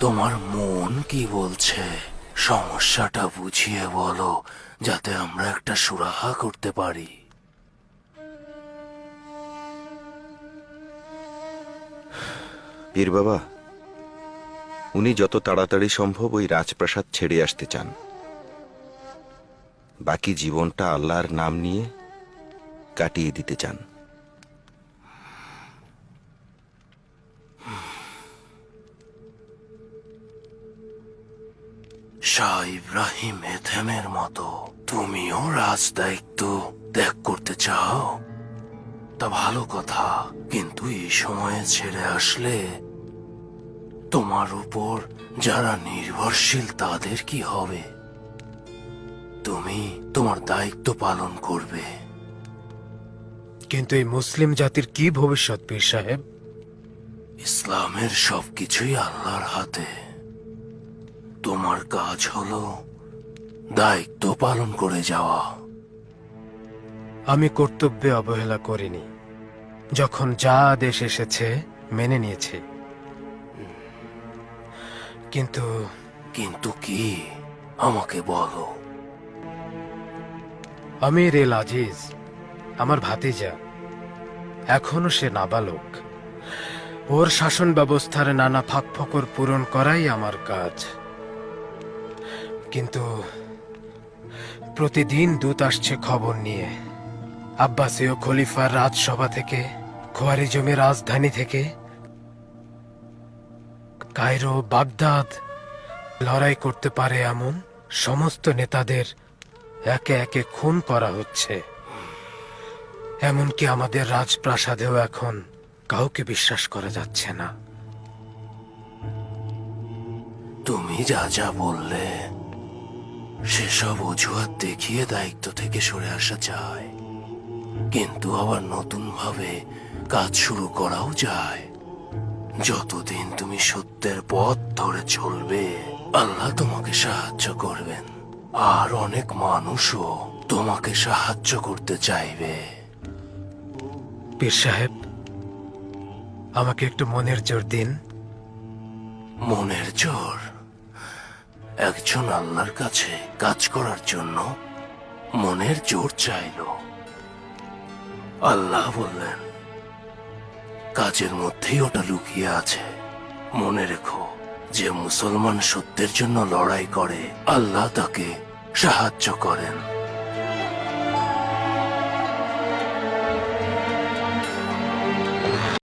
তোমার মন কি বলছে? সমস্যাটা বুঝিয়ে বলো, যাতে আমরা একটা সুরাহা করতে পারি। পীর বাবা, উনি যত তাড়াতাড়ি সম্ভব ওই রাজপ্রাসাদ ছেড়ে আসতে চান। বাকি জীবনটা আল্লাহর নাম নিয়ে কাটিয়ে দিতে চান। শাহ ইব্রাহিম এথেমের মতো তুমিও রাজ দায়িত্ব ত্যাগ করতে চাও? তা ভালো কথা, কিন্তু এই সময়ে ছেড়ে আসলে তোমার উপর যারা নির্ভরশীল তাদের কি হবে? তুমি তোমার দায়িত্ব পালন করবে। কিন্তু এই মুসলিম জাতির কি ভবিষ্যৎ পীর সাহেব? ইসলামের সবকিছুই আল্লাহর হাতে। তোমার কাজ হলো দায়িত্ব পালন করে যাওয়া। আমি কর্তব্যে অবহেলা করিনি। যখন যা আদেশ এসেছে মেনে নিয়েছি। কিন্তু কিন্তু কি, আমাকে বলো। আমির এল আজিজ আমার ভাতিজা, এখনো সে নাবালক। ওর শাসন ব্যবস্থার নানা ফাঁকফোকর পূরণ করাই আমার কাজ। কিন্তু প্রতিদিন দূত আসছে খবর নিয়ে, আব্বাসীয় খলিফার রাজসভা থেকে, খোয়ারিজমের রাজধানী থেকে, কায়রো, বাগদাদ, লড়াই করতে পারে এমন সমস্ত নেতাদের একে একে খুন করা হচ্ছে। এমনকি আমাদের রাজপ্রাসাদেও এখন কাউকে বিশ্বাস করা যাচ্ছে না। তুমি যা যা বললে সেসব অজুহাত দেখিয়ে দায়িত্ব থেকে সরে আসা যায়, কিন্তু আবার নতুন ভাবে কাজ শুরু করাও যায়। যতদিন তুমি সত্যের পথ ধরে চলবে, আল্লাহ তোমাকে সাহায্য করবেন, আর অনেক মানুষও তোমাকে সাহায্য করতে চাইবে। পীর সাহেব, আমাকে একটু মনের জোর দিন। মনের জোর? একজন আল্লাহর কাছে কাজ করার জন্য মনের জোর চাইল? আল্লাহ বললেন, কাজের মধ্যেই ওটা লুকিয়ে আছে। মনে রেখো, যে মুসলমান সত্যের জন্য লড়াই করে, আল্লাহ তাকে সাহায্য করেন।